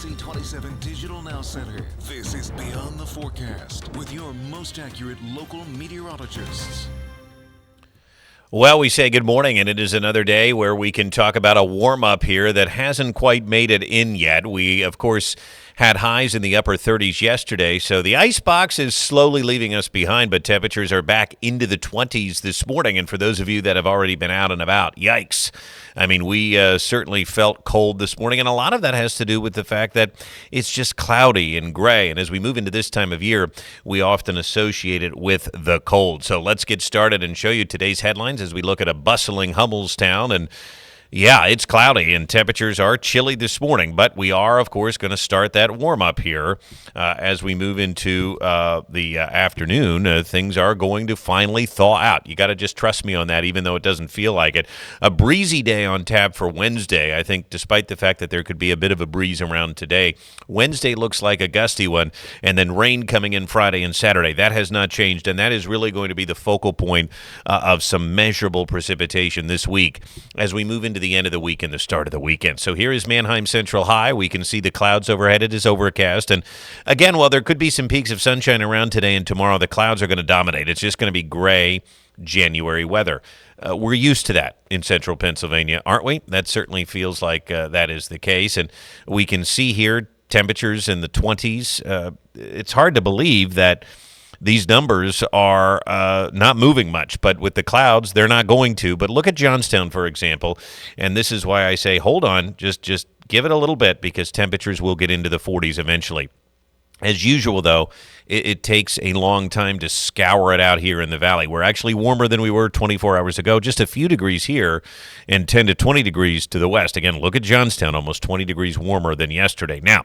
NBC27 Digital Now Center. This is Beyond the Forecast with your most accurate local meteorologists. Well, we say good morning, and it is another day where we can talk about a warm-up here that hasn't quite made it in yet. We, of course, had highs in the upper 30s yesterday, so the icebox is slowly leaving us behind, but temperatures are back into the 20s this morning. And for those of you that have already been out and about, yikes. I mean, we certainly felt cold this morning, and a lot of that has to do with the fact that it's just cloudy and gray. And as we move into this time of year, we often associate it with the cold. So let's get started and show you today's headlines as we look at a bustling Hummelstown. And yeah, it's cloudy and temperatures are chilly this morning, but we are, of course, going to start that warm-up here as we move into the afternoon. Things are going to finally thaw out. You got to just trust me on that, even though it doesn't feel like it. A breezy day on tap for Wednesday. I think despite the fact that there could be a bit of a breeze around today, Wednesday looks like a gusty one, and then rain coming in Friday and Saturday. That has not changed, and that is really going to be the focal point of some measurable precipitation this week as we move into the end of the week and the start of the weekend. So here is Manheim Central High. We can see the clouds overhead. It is overcast. And again, while there could be some peaks of sunshine around today and tomorrow, the clouds are going to dominate. It's just going to be gray January weather. We're used to that in central Pennsylvania, aren't we? That certainly feels like that is the case. And we can see here temperatures in the 20s. It's hard to believe that these numbers are not moving much, but with the clouds, they're not going to. But look at Johnstown, for example, and this is why I say, hold on, just give it a little bit because temperatures will get into the 40s eventually. As usual, though, it takes a long time to scour it out here in the valley. We're actually warmer than we were 24 hours ago, just a few degrees here and 10 to 20 degrees to the west. Again, look at Johnstown, almost 20 degrees warmer than yesterday. Now,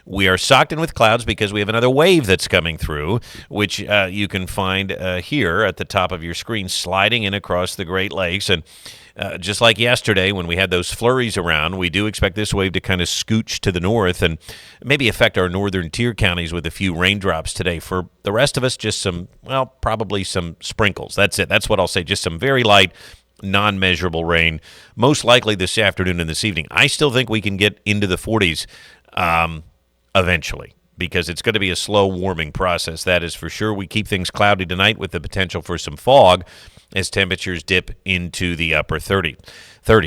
we are socked in with clouds because we have another wave that's coming through, which you can find here at the top of your screen, sliding in across the Great Lakes. And just like yesterday when we had those flurries around, we do expect this wave to kind of scooch to the north and maybe affect our northern tier counties with a few raindrops today. For the rest of us, just some, well, probably some sprinkles. That's it. That's what I'll say. Just some very light, non-measurable rain, most likely this afternoon and this evening. I still think we can get into the 40s eventually, because it's going to be a slow warming process, that is for sure. We keep things cloudy tonight with the potential for some fog as temperatures dip into the upper 30.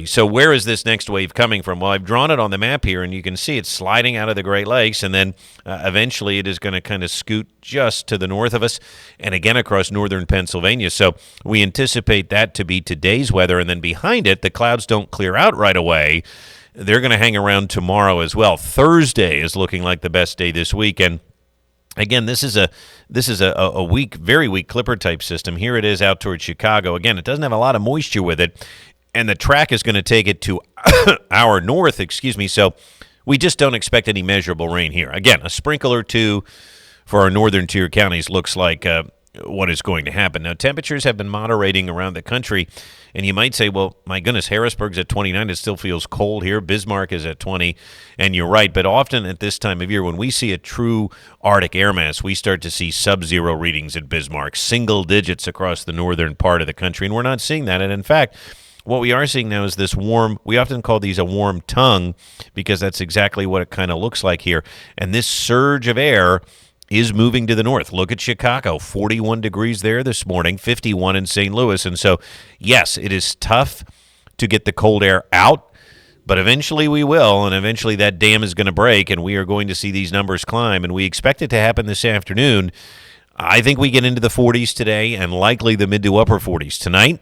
So where is this next wave coming from? Well, I've drawn it on the map here, and you can see it's sliding out of the Great Lakes, and then eventually it is going to kind of scoot just to the north of us and again across northern Pennsylvania. So we anticipate that to be today's weather, and then behind it, the clouds don't clear out right away. They're going to hang around tomorrow as well. Thursday is looking like the best day this week. And again, this is a weak, very weak Clipper type system. Here it is out towards Chicago. Again, it doesn't have a lot of moisture with it, and the track is going to take it to our north, So we just don't expect any measurable rain here. Again, a sprinkle or two for our northern tier counties looks like what is going to happen. Now, temperatures have been moderating around the country, and you might say, well, my goodness, Harrisburg's at 29. It still feels cold here. Bismarck is at 20, and you're right. But often at this time of year, when we see a true Arctic air mass, we start to see sub-zero readings at Bismarck, single digits across the northern part of the country, and we're not seeing that. And in fact, what we are seeing now is this warm, we often call these a warm tongue because that's exactly what it kind of looks like here. And this surge of air is moving to the north. Look at Chicago, 41 degrees there this morning, 51 in St. Louis. And so, yes, it is tough to get the cold air out, but eventually we will, and eventually that dam is going to break, and we are going to see these numbers climb, and we expect it to happen this afternoon. I think we get into the 40s today and likely the mid to upper 40s. Tonight,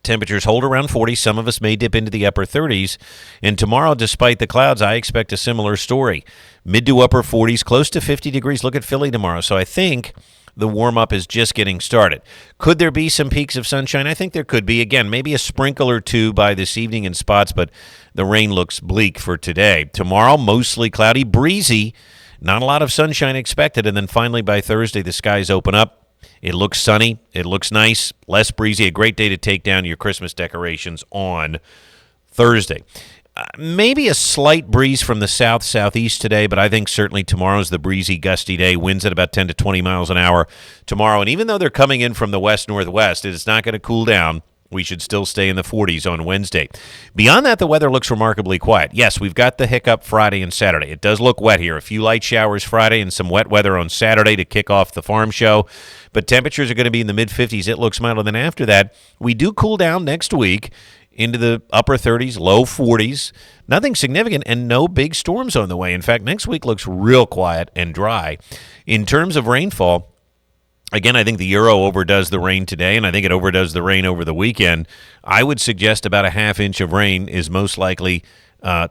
temperatures hold around 40. Some of us may dip into the upper 30s. And tomorrow, despite the clouds, I expect a similar story. Mid to upper 40s, close to 50 degrees. Look at Philly tomorrow. So I think the warm-up is just getting started. Could there be some peaks of sunshine? I think there could be. Again, maybe a sprinkle or two by this evening in spots, but the rain looks bleak for today. Tomorrow, mostly cloudy, breezy. Not a lot of sunshine expected. And then finally by Thursday, the skies open up. It looks sunny. It looks nice, less breezy. A great day to take down your Christmas decorations on Thursday. Maybe a slight breeze from the south-southeast today, but I think certainly tomorrow's the breezy, gusty day. Winds at about 10 to 20 miles an hour tomorrow. And even though they're coming in from the west-northwest, it is not going to cool down. We should still stay in the 40s on Wednesday. Beyond that, the weather looks remarkably quiet. Yes, we've got the hiccup Friday and Saturday. It does look wet here. A few light showers Friday and some wet weather on Saturday to kick off the farm show. But temperatures are going to be in the mid-50s. It looks mild. And then after that, we do cool down next week into the upper 30s, low 40s. Nothing significant and no big storms on the way. In fact, next week looks real quiet and dry. In terms of rainfall, again, I think the Euro overdoes the rain today, and I think it overdoes the rain over the weekend. I would suggest about a half inch of rain is most likely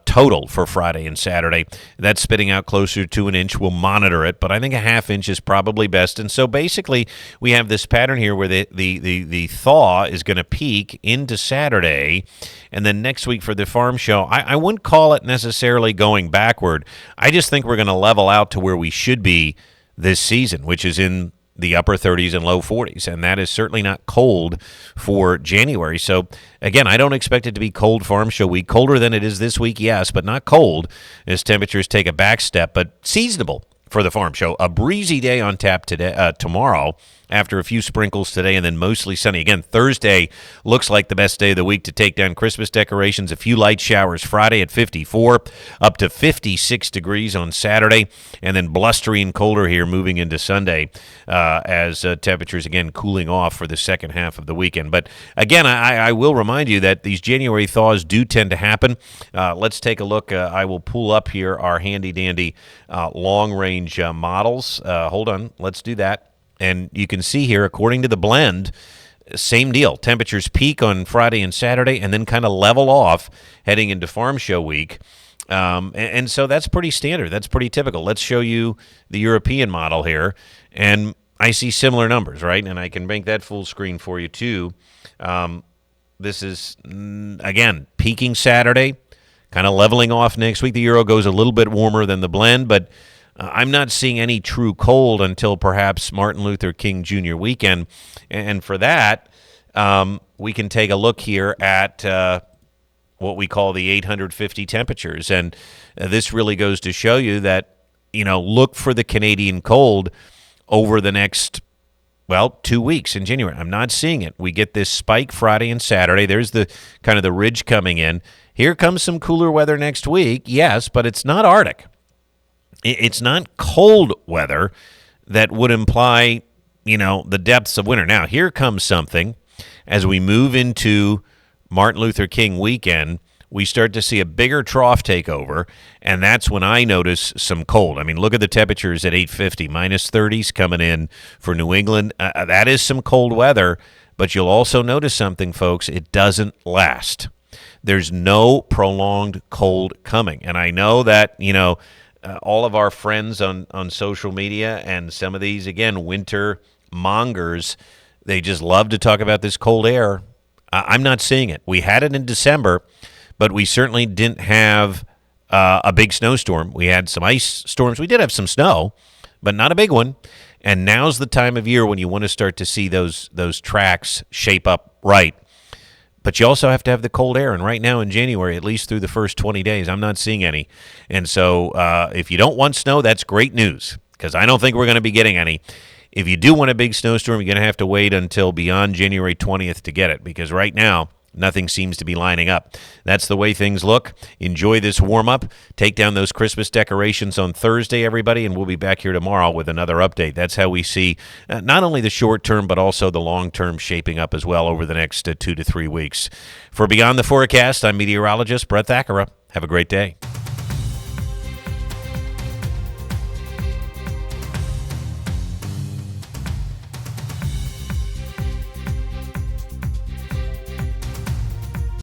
total for Friday and Saturday. That's spitting out closer to an inch. We'll monitor it, but I think a half inch is probably best. And so basically, we have this pattern here where the thaw is going to peak into Saturday, and then next week for the farm show, I wouldn't call it necessarily going backward. I just think we're going to level out to where we should be this season, which is in the upper 30s and low 40s, and that is certainly not cold for January. So, again, I don't expect it to be cold farm show week. Colder than it is this week, yes, but not cold as temperatures take a back step, but seasonable for the farm show. A breezy day on tap today, tomorrow, after a few sprinkles today, and then mostly sunny. Again, Thursday looks like the best day of the week to take down Christmas decorations. A few light showers Friday at 54, up to 56 degrees on Saturday, and then blustery and colder here moving into Sunday as temperatures, again, cooling off for the second half of the weekend. But, again, I will remind you that these January thaws do tend to happen. Let's take a look. I will pull up here our handy-dandy long-range models. Hold on. Let's do that. And you can see here, according to the blend, same deal. Temperatures peak on Friday and Saturday and then kind of level off heading into farm show week. And so that's pretty standard. That's pretty typical. Let's show you the European model here. And I see similar numbers, right? And I can make that full screen for you, too. This is, again, peaking Saturday, kind of leveling off next week. The Euro goes a little bit warmer than the blend, but I'm not seeing any true cold until perhaps Martin Luther King Jr. weekend. And for that, we can take a look here at what we call the 850 temperatures. And this really goes to show you that, look for the Canadian cold over the next, 2 weeks in January. I'm not seeing it. We get this spike Friday and Saturday. There's the kind of the ridge coming in. Here comes some cooler weather next week, yes, but it's not Arctic. It's not cold weather that would imply, the depths of winter. Now, here comes something. As we move into Martin Luther King weekend, we start to see a bigger trough take over, and that's when I notice some cold. I mean, look at the temperatures at 850, minus 30s coming in for New England. That is some cold weather, but you'll also notice something, folks. It doesn't last. There's no prolonged cold coming, and I know that, all of our friends on social media and some of these, again, winter mongers, they just love to talk about this cold air. I'm not seeing it. We had it in December, but we certainly didn't have a big snowstorm. We had some ice storms. We did have some snow, but not a big one. And now's the time of year when you want to start to see those tracks shape up right. But you also have to have the cold air, and right now in January, at least through the first 20 days, I'm not seeing any. And so if you don't want snow, that's great news, because I don't think we're going to be getting any. If you do want a big snowstorm, you're going to have to wait until beyond January 20th to get it, because right now, nothing seems to be lining up. That's the way things look. Enjoy this warm-up. Take down those Christmas decorations on Thursday, everybody, and we'll be back here tomorrow with another update. That's how we see not only the short-term but also the long-term shaping up as well over the next 2 to 3 weeks. For Beyond the Forecast, I'm meteorologist Brett Thackara. Have a great day.